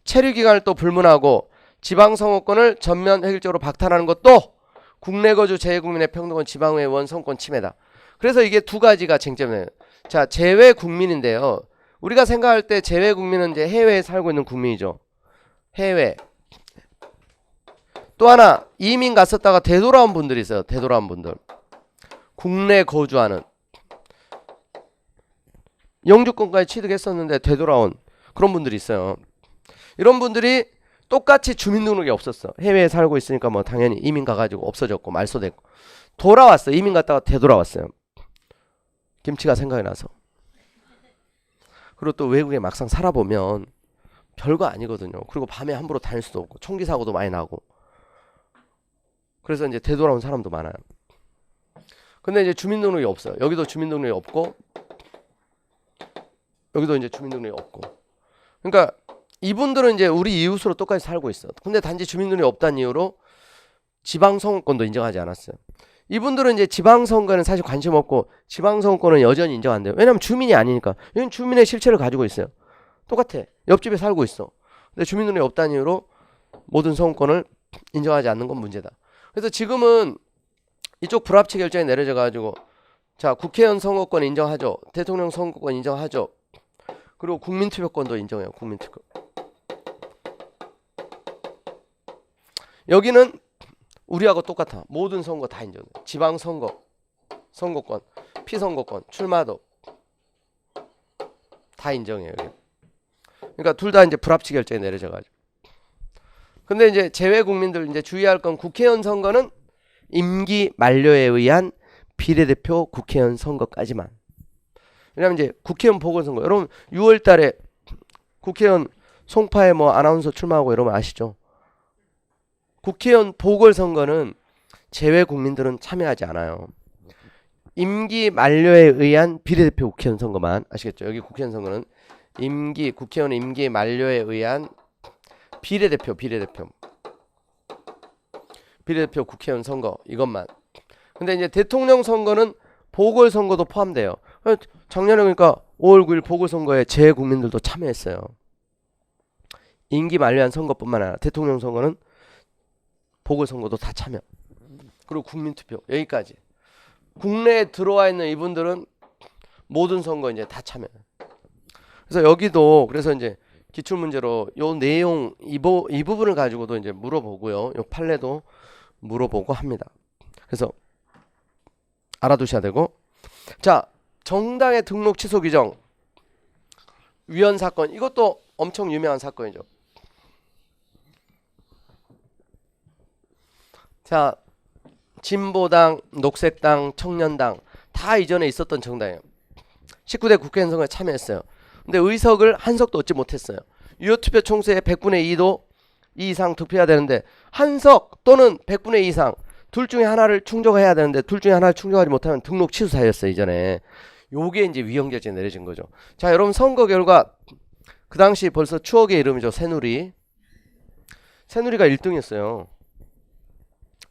체류기간을 또 불문하고 지방선거권을 전면 획일적으로 박탈하는 것도 국내 거주 재외국민의 평등권 지방의 원선권 침해다. 그래서 이게 두 가지가 쟁점이에요. 자, 재외국민인데요. 우리가 생각할 때 재외국민은 이제 해외에 살고 있는 국민이죠. 해외. 또 하나 이민 갔었다가 되돌아온 분들이 있어요. 되돌아온 분들. 국내 거주하는, 영주권까지 취득했었는데 되돌아온 그런 분들이 있어요. 이런 분들이 똑같이 주민등록이 없었어. 해외에 살고 있으니까 뭐 당연히 이민 가가지고 없어졌고 말소됐고, 돌아왔어요. 이민 갔다가 되돌아왔어요. 김치가 생각이 나서. 그리고 또 외국에 막상 살아보면 별거 아니거든요. 그리고 밤에 함부로 다닐 수도 없고 총기 사고도 많이 나고. 그래서 이제 되돌아온 사람도 많아요. 근데 이제 주민등록이 없어요. 여기도 주민등록이 없고 여기도 이제 주민등록이 없고. 그러니까 이분들은 이제 우리 이웃으로 똑같이 살고 있어. 근데 단지 주민등록이 없다는 이유로 지방선거권도 인정하지 않았어요. 이분들은 이제 지방선거에는 사실 관심 없고 지방선거권은 여전히 인정 안 돼요. 왜냐면 주민이 아니니까. 여긴 주민의 실체를 가지고 있어요. 똑같아. 옆집에 살고 있어. 근데 주민등록이 없다는 이유로 모든 선거권을 인정하지 않는 건 문제다. 그래서 지금은 이쪽 불합치 결정이 내려져 가지고, 자, 국회의원 선거권 인정하죠. 대통령 선거권 인정하죠. 그리고 국민투표권도 인정해요. 국민투표. 여기는 우리하고 똑같아. 모든 선거 다 인정해. 지방선거, 선거권, 피선거권, 출마도 다 인정해요. 여기. 그러니까 둘 다 이제 불합치 결정이 내려져 가지고. 근데 이제 재외 국민들 이제 주의할 건, 국회의원 선거는 임기 만료에 의한 비례대표 국회의원 선거까지만. 왜냐면 이제 국회의원 보궐선거, 여러분 6월 달에 국회의원 송파에 뭐 아나운서 출마하고 이러면 아시죠? 국회의원 보궐선거는 재외 국민들은 참여하지 않아요. 임기 만료에 의한 비례대표 국회의원 선거만. 아시겠죠? 여기 국회의원 선거는 국회의원 임기 만료에 의한 비례대표 국회의원 선거 이것만. 근데 이제 대통령 선거는 보궐선거도 포함돼요. 작년에 그러니까 5월 9일 보궐선거에 제 국민들도 참여했어요. 임기 만료한 선거뿐만 아니라 대통령 선거는 보궐선거도 다 참여. 그리고 국민투표 여기까지. 국내에 들어와 있는 이분들은 모든 선거 이제 다 참여. 그래서 여기도 그래서 이제 기출문제로 요 내용 이 부분을 가지고도 이제 물어보고요. 요 판례도 물어보고 합니다. 그래서 알아두셔야 되고. 자, 정당의 등록 취소 규정 위헌 사건 이것도 엄청 유명한 사건이죠. 자, 진보당, 녹색당, 청년당 다 이전에 있었던 정당이에요. 19대 국회의원 선거에 참여했어요. 근데 의석을 한 석도 얻지 못했어요. 유효투표 총수의 100분의 2도 이상 투표해야 되는데 한 석 또는 100분의 2 이상 둘 중에 하나를 충족해야 되는데 둘 중에 하나를 충족하지 못하면 등록 취소 사유였어요. 이전에. 요게 이제 위헌 결정이 내려진 거죠. 자, 여러분 선거 결과 그 당시 벌써 추억의 이름이죠. 새누리가 1등이었어요.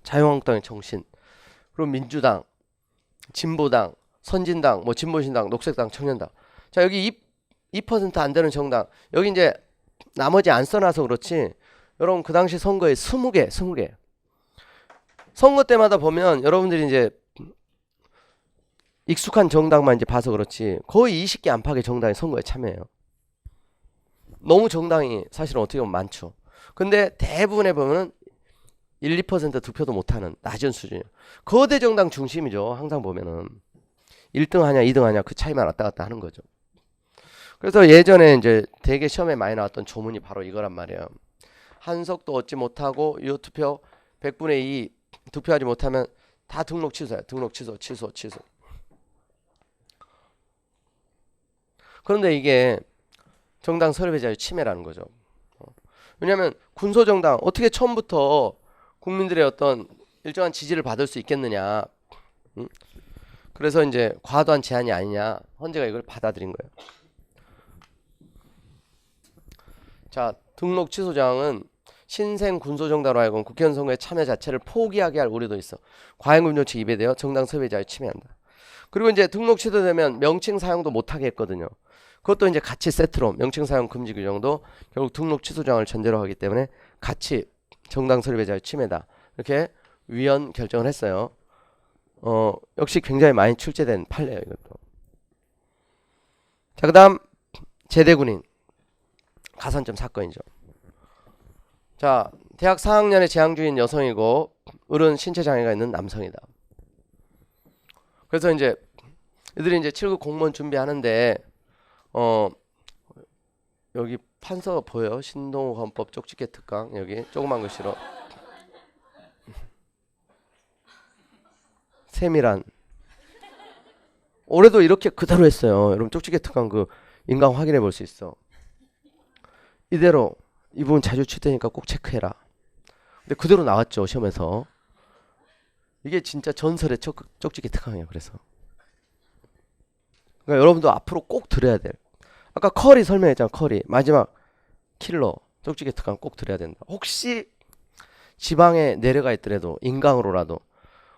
자유한국당의 정신, 그리고 민주당, 진보당, 선진당, 뭐 진보신당, 녹색당, 청년당. 자, 여기 2% 안 되는 정당. 여기 이제 나머지 안 써놔서 그렇지. 여러분 그 당시 선거에 20개. 선거 때마다 보면 여러분들이 이제 익숙한 정당만 이제 봐서 그렇지 거의 20개 안팎의 정당이 선거에 참여해요. 너무 정당이 사실은 어떻게 보면 많죠. 근데 대부분에 보면은 1, 2% 득표도 못하는 낮은 수준이에요. 거대 정당 중심이죠. 항상 보면은 1등 하냐 2등 하냐 그 차이만 왔다 갔다 하는 거죠. 그래서 예전에 이제 대개 시험에 많이 나왔던 조문이 바로 이거란 말이에요. 한석도 얻지 못하고 유효투표 100분의 2 투표하지 못하면 다 등록 취소야. 등록 취소. 그런데 이게 정당 설립의 자유 침해라는 거죠. 왜냐하면 군소정당 어떻게 처음부터 국민들의 어떤 일정한 지지를 받을 수 있겠느냐. 그래서 이제 과도한 제한이 아니냐. 헌재가 이걸 받아들인 거예요. 자, 등록 취소장은 신생 군소정당으로 하여금 국회의원 선거의 참여 자체를 포기하게 할 우려도 있어. 과잉금 조치 입에대어 정당 설립의 자유 침해한다. 그리고 이제 등록 취소되면 명칭 사용도 못하게 했거든요. 그것도 이제 같이 세트로 명칭 사용 금지 규정도 결국 등록 취소장을 전제로 하기 때문에 같이 정당 설립의 자유 침해다. 이렇게 위헌 결정을 했어요. 역시 굉장히 많이 출제된 판례예요, 이것도. 자, 그다음 제대군인 가산점 사건이죠. 자, 대학 4학년에 재학 중인 여성이고 어른 신체 장애가 있는 남성이다. 그래서 이제 애들이 이제 7급 공무원 준비하는데 여기 판서가 보여요. 신동욱 헌법 쪽집게 특강 여기 조그만 글씨로 세밀한. 올해도 이렇게 그대로 했어요. 여러분 쪽집게 특강 그 인강 확인해 볼 수 있어. 이대로 이 부분 자주 출제니까 꼭 체크해라. 근데 그대로 나왔죠 시험에서. 이게 진짜 전설의 쪽집게 특강이에요. 그래서 그러니까 여러분도 앞으로 꼭 들어야 돼. 아까 커리 설명했잖아. 커리 마지막 킬러 쪽집게 특강 꼭 들어야 된다. 혹시 지방에 내려가 있더라도 인강으로라도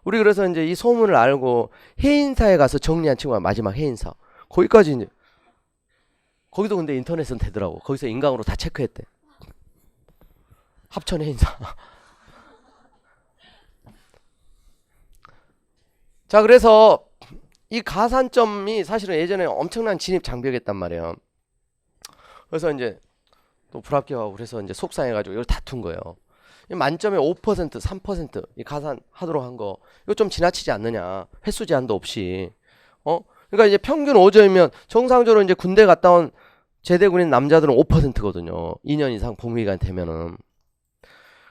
우리 그래서 이제 이 소문을 알고 해인사에 가서 정리한 친구가 마지막 해인사 거기까지 이제 거기도 근데 인터넷은 되더라고. 거기서 인강으로 다 체크했대. 합천 해인사. 자, 그래서 이 가산점이 사실은 예전에 엄청난 진입 장벽이었단 말이에요. 그래서 이제 또 불합격하고 그래서 이제 속상해가지고 이걸 다툰 거예요. 만점에 5%, 3% 이 가산하도록 한 거 이거 좀 지나치지 않느냐. 횟수 제한도 없이. 그러니까 이제 평균 5점이면 정상적으로 이제 군대 갔다 온 제대군인 남자들은 5%거든요. 2년 이상 복무기간 되면은.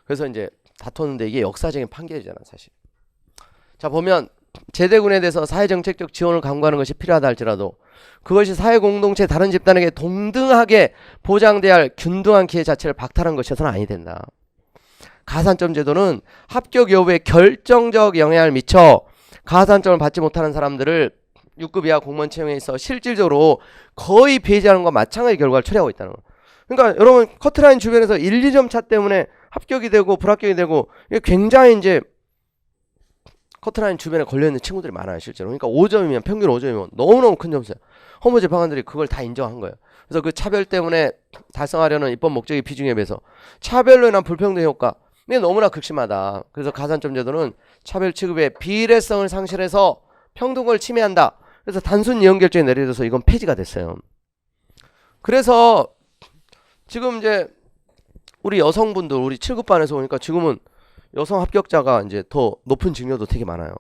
그래서 이제 다퉜는데 이게 역사적인 판결이잖아, 사실. 자, 보면 제대군에 대해서 사회정책적 지원을 강구하는 것이 필요하다 할지라도 그것이 사회공동체 다른 집단에게 동등하게 보장돼야 할 균등한 기회 자체를 박탈한 것이어서는 아니 된다. 가산점 제도는 합격 여부에 결정적 영향을 미쳐 가산점을 받지 못하는 사람들을 6급 이하 공무원 채용에 있어 실질적으로 거의 배제하는 것과 마찬가지 결과를 초래하고 있다는 거. 그러니까 여러분 커트라인 주변에서 1, 2점 차 때문에 합격이 되고 불합격이 되고 이게 굉장히 이제 커트라인 주변에 걸려있는 친구들이 많아요 실제로. 그러니까 5점이면 평균 5점이면 너무너무 큰 점수예요. 헌법재판관들이 그걸 다 인정한 거예요. 그래서 그 차별 때문에 달성하려는 입법 목적의 비중에 비해서 차별로 인한 불평등 효과 이게 너무나 극심하다. 그래서 가산점 제도는 차별 취급의 비례성을 상실해서 평등을 침해한다. 그래서 단순 이혼 결정이 내려져서 이건 폐지가 됐어요. 그래서 지금 이제 우리 여성분들 우리 7급반에서 보니까 지금은 여성 합격자가 이제 더 높은 직렬도 되게 많아요.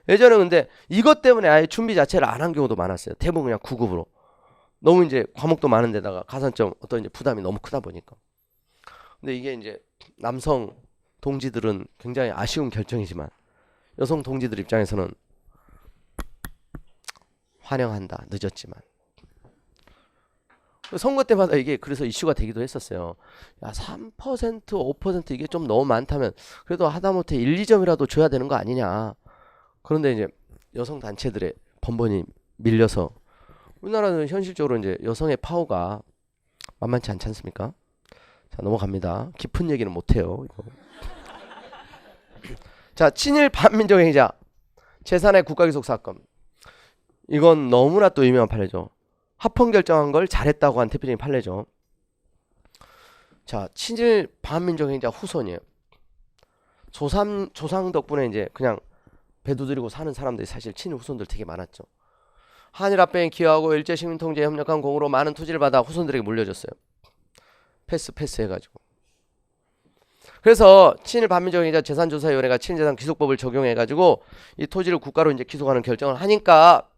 예전에 근데 이것 때문에 아예 준비 자체를 안 한 경우도 많았어요. 대부분 그냥 9급으로. 너무 이제 과목도 많은데다가 가산점 어떤 이제 부담이 너무 크다 보니까. 근데 이게 이제 남성 동지들은 굉장히 아쉬운 결정이지만 여성 동지들 입장에서는 환영한다. 늦었지만. 선거 때마다 이게 그래서 이슈가 되기도 했었어요. 야, 3%, 5% 이게 좀 너무 많다면 그래도 하다못해 1, 2점이라도 줘야 되는 거 아니냐. 그런데 이제 여성 단체들의 번번이 밀려서 우리나라는 현실적으로 이제 여성의 파워가 만만치 않지 않습니까? 자, 넘어갑니다. 깊은 얘기는 못해요. 이거. 자, 친일 반민족 행위자 재산의 국가기속 사건. 이건 너무나 또 유명한 판례죠. 합헌 결정한 걸 잘했다고 한 대표적인 판례죠. 자, 친일 반민족 행위자 후손이에요. 조상 덕분에 이제 그냥 배두드리고 사는 사람들이 사실 친일 후손들 되게 많았죠. 한일 합병에 기여하고 일제시민 통제에 협력한 공으로 많은 토지를 받아 후손들에게 물려줬어요. 패스 해가지고. 그래서 친일 반민족 행위자 재산조사위원회가 친일재산 귀속법을 적용해가지고 이 토지를 국가로 이제 귀속하는 결정을 하니까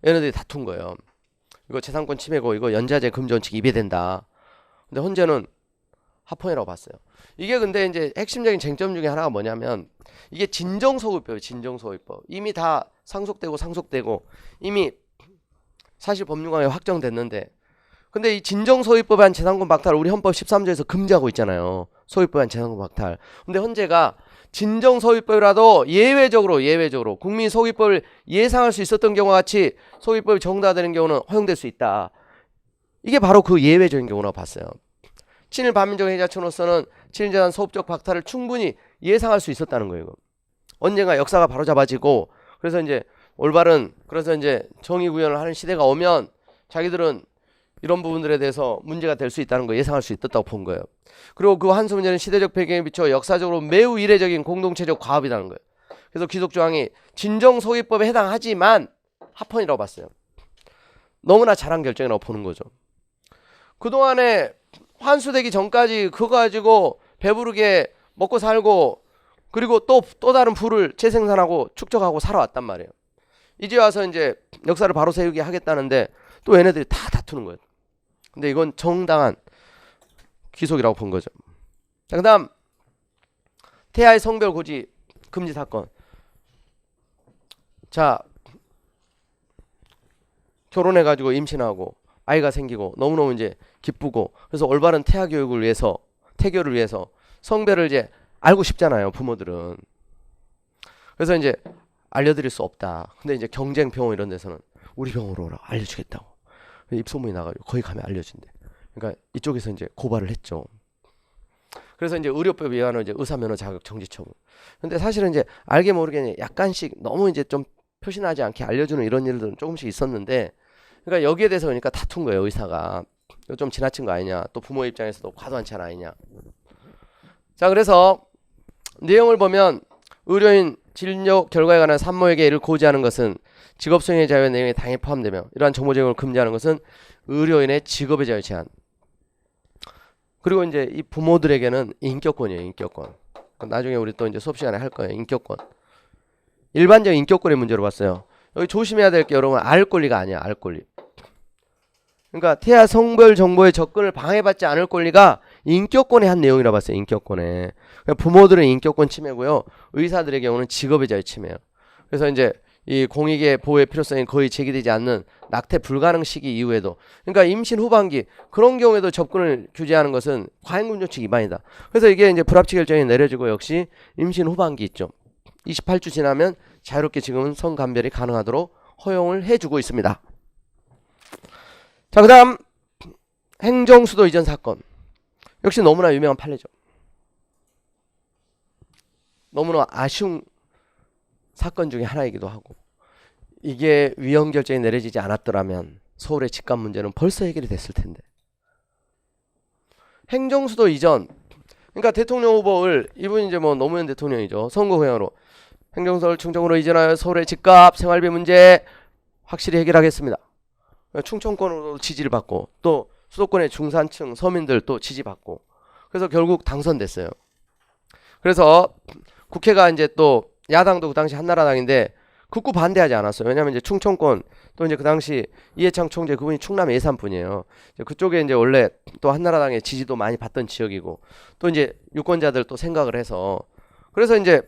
얘네들이 다툰 거예요. 이거 재산권 침해고 이거 연자재 금지 원칙 위배된다. 근데 헌재는 합헌이라고 봤어요. 이게 근데 이제 핵심적인 쟁점 중에 하나가 뭐냐면 이게 진정소급법이에요. 진정소급법. 이미 다 상속되고 이미 사실 법률관에 확정됐는데 근데 이 진정소유법에 한 재산권 박탈을 우리 헌법 13조에서 금지하고 있잖아요. 소유법에 한 재산권 박탈. 근데 헌재가 진정소유법이라도 예외적으로 국민 소유법을 예상할 수 있었던 경우와 같이 소유법이 정당화되는 경우는 허용될 수 있다. 이게 바로 그 예외적인 경우라고 봤어요. 친일 반민족 행위자로서는 친일재산 소급적 박탈을 충분히 예상할 수 있었다는 거예요. 이거. 언젠가 역사가 바로잡아지고 그래서 이제 올바른 그래서 이제 정의 구현을 하는 시대가 오면 자기들은 이런 부분들에 대해서 문제가 될 수 있다는 거 예상할 수 있었다고 본 거예요. 그리고 그 한수 문제는 시대적 배경에 비춰 역사적으로 매우 이례적인 공동체적 과업이라는 거예요. 그래서 귀속조항이 진정소유법에 해당하지만 합헌이라고 봤어요. 너무나 잘한 결정이라고 보는 거죠. 그동안에 환수되기 전까지 그거 가지고 배부르게 먹고 살고 그리고 또 다른 부를 재생산하고 축적하고 살아왔단 말이에요. 이제 와서 이제 역사를 바로 세우게 하겠다는데 또 얘네들이 다 다투는 거예요. 근데 이건 정당한 귀속이라고 본 거죠. 자, 그 다음 태아의 성별 고지 금지 사건. 자, 결혼해가지고 임신하고 아이가 생기고 너무너무 이제 기쁘고 그래서 올바른 태아 교육을 위해서 태교를 위해서 성별을 이제 알고 싶잖아요 부모들은. 그래서 이제 알려드릴 수 없다. 근데 이제 경쟁병원 이런 데서는 우리 병원으로 오라 알려주겠다고 입소문이 나가지고 거기 가면 알려준대. 그러니까 이쪽에서 이제 고발을 했죠. 그래서 이제 의료법 위반으로 이제 의사면허 자격 정지 처분. 근데 사실은 이제 알게 모르게 약간씩 너무 이제 좀 표시나지 않게 알려주는 이런 일들은 조금씩 있었는데, 그러니까 여기에 대해서 그러니까 다툰 거예요 의사가. 이거 좀 지나친 거 아니냐, 또 부모 입장에서도 과도한 차 아니냐. 자, 그래서 내용을 보면 의료인 진료 결과에 관한 산모에게 이를 고지하는 것은 직업수행의 자유의 내용에 당연히 포함되며 이러한 정보 제공을 금지하는 것은 의료인의 직업의 자유 제한. 그리고 이제 이 부모들에게는 인격권이에요. 인격권. 나중에 우리 또 이제 수업 시간에 할 거예요. 인격권. 일반적인 인격권의 문제로 봤어요. 여기 조심해야 될 게 여러분 알 권리가 아니야. 알 권리. 그러니까 태아 성별 정보의 접근을 방해받지 않을 권리가 인격권의 한 내용이라 봤어요. 인격권에. 그러니까 부모들은 인격권 침해고요. 의사들의 경우는 직업의 자유 침해예요. 그래서 이제 이 공익의 보호의 필요성이 거의 제기되지 않는 낙태 불가능 시기 이후에도, 그러니까 임신 후반기 그런 경우에도 접근을 규제하는 것은 과잉금조칙 위반이다. 그래서 이게 이제 불합치 결정이 내려지고 역시 임신 후반기 있죠. 28주 지나면 자유롭게 지금은 성감별이 가능하도록 허용을 해주고 있습니다. 자, 그 다음 행정수도 이전 사건. 역시 너무나 유명한 판례죠. 너무나 아쉬운 사건 중에 하나이기도 하고, 이게 위헌 결정이 내려지지 않았더라면 서울의 집값 문제는 벌써 해결이 됐을 텐데. 행정수도 이전, 그러니까 대통령 후보를, 이분이 이제 뭐 노무현 대통령이죠. 선거공약으로 행정서울 충청으로 이전하여 서울의 집값 생활비 문제 확실히 해결하겠습니다. 충청권으로 지지를 받고, 또 수도권의 중산층 서민들 또 지지받고, 그래서 결국 당선됐어요. 그래서 국회가 이제 또 야당도 그 당시 한나라당인데 극구 반대하지 않았어요. 왜냐하면 이제 충청권, 또 이제 그 당시 이해창 총재, 그분이 충남 예산 분이에요. 그쪽에 이제 원래 또 한나라당의 지지도 많이 받던 지역이고, 또 이제 유권자들 또 생각을 해서, 그래서 이제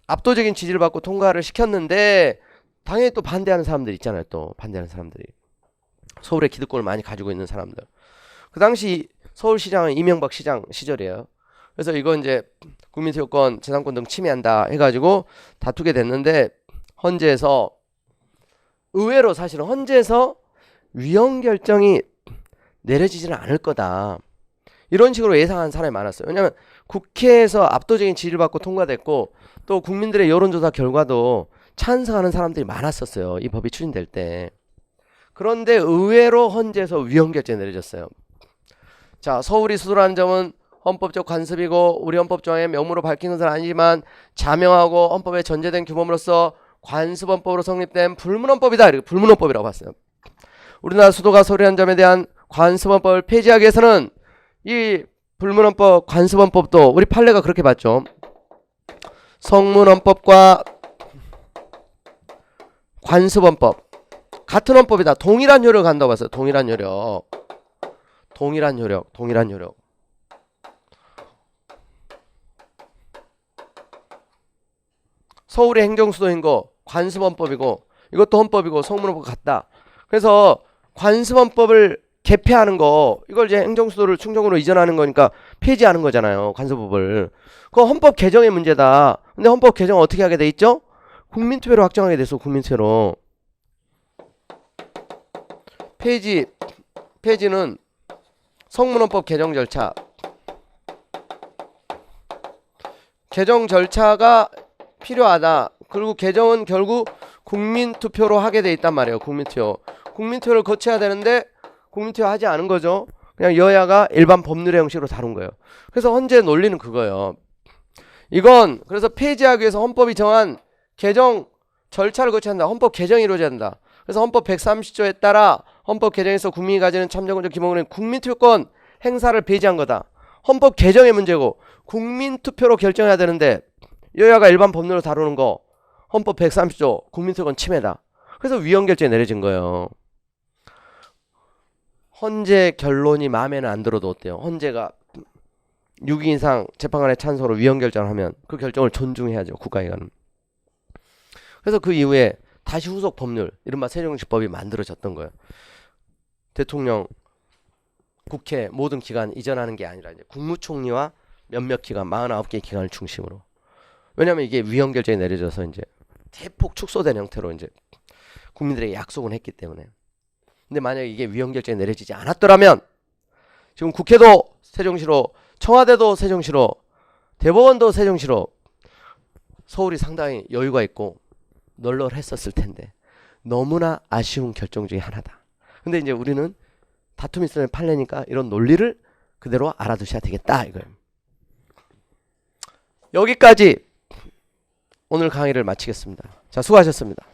압도적인 지지를 받고 통과를 시켰는데, 당연히 또 반대하는 사람들 있잖아요. 또 반대하는 사람들이, 서울의 기득권을 많이 가지고 있는 사람들. 그 당시 서울시장은 이명박 시장 시절이에요. 그래서 이거 이제 국민소유권, 재산권 등 침해한다 해가지고 다투게 됐는데, 헌재에서, 의외로 사실은 헌재에서 위헌 결정이 내려지지는 않을 거다, 이런 식으로 예상한 사람이 많았어요. 왜냐하면 국회에서 압도적인 지지를 받고 통과됐고, 또 국민들의 여론조사 결과도 찬성하는 사람들이 많았었어요, 이 법이 추진될 때. 그런데 의외로 헌재에서 위헌 결정이 내려졌어요. 자, 서울이 수도라는 점은 헌법적 관습이고 우리 헌법 조항의 명문으로 밝힌 것은 아니지만 자명하고 헌법에 전제된 규범으로서 관습헌법으로 성립된 불문헌법이다. 이렇게 불문헌법이라고 봤어요. 우리나라 수도가 서울이라는 점에 대한 관습헌법을 폐지하기 위해서는 이 불문헌법, 관습헌법도 우리 판례가 그렇게 봤죠. 성문헌법과 관습헌법 같은 헌법이다. 동일한 효력을 한다고 봤어요. 동일한 효력. 동일한 효력. 동일한 효력. 서울의 행정수도인 거 관습헌법이고, 이것도 헌법이고 성문헌법 같다. 그래서 관습헌법을 개폐하는 거, 이걸 이제 행정수도를 충청으로 이전하는 거니까 폐지하는 거잖아요, 관습법을. 그거 헌법 개정의 문제다. 근데 헌법 개정 어떻게 하게 돼 있죠? 국민투표로 확정하게 돼서 국민투표로. 폐지는 성문헌법 개정 절차. 개정 절차가 필요하다. 그리고 개정은 결국 국민투표로 하게 돼 있단 말이에요. 국민투표를 거쳐야 되는데 국민투표 하지 않은 거죠. 그냥 여야가 일반 법률의 형식으로 다룬 거예요. 그래서 헌재 논리는 그거예요. 이건 그래서 폐지하기 위해서 헌법이 정한 개정 절차를 거쳐야 한다. 헌법 개정이 이루어져야 한다. 그래서 헌법 130조에 따라 헌법 개정에서 국민이 가지는 참정권적 기본권인 국민투표권 행사를 폐지한 거다. 헌법 개정의 문제고 국민투표로 결정해야 되는데 여야가 일반 법률로 다루는 거 헌법 130조 국민투표권 침해다. 그래서 위헌 결정이 내려진 거예요. 헌재 결론이 마음에는 안 들어도 어때요? 헌재가 6인 이상 재판관의 찬성으로 위헌 결정을 하면 그 결정을 존중해야죠, 국가기관은. 그래서 그 이후에 다시 후속 법률, 이른바 세종시법이 만들어졌던 거예요. 대통령, 국회 모든 기관 이전하는 게 아니라 이제 국무총리와 몇몇 기관, 49개 기관을 중심으로. 왜냐하면 이게 위헌 결정이 내려져서 이제 대폭 축소된 형태로 이제 국민들에게 약속은 했기 때문에. 근데 만약에 이게 위헌 결정이 내려지지 않았더라면 지금 국회도 세종시로, 청와대도 세종시로, 대법원도 세종시로, 서울이 상당히 여유가 있고 널널했었을 텐데 너무나 아쉬운 결정 중에 하나다. 근데 이제 우리는 다툼이 있으면 판례니까 이런 논리를 그대로 알아두셔야 되겠다, 이거예요. 여기까지 오늘 강의를 마치겠습니다. 자, 수고하셨습니다.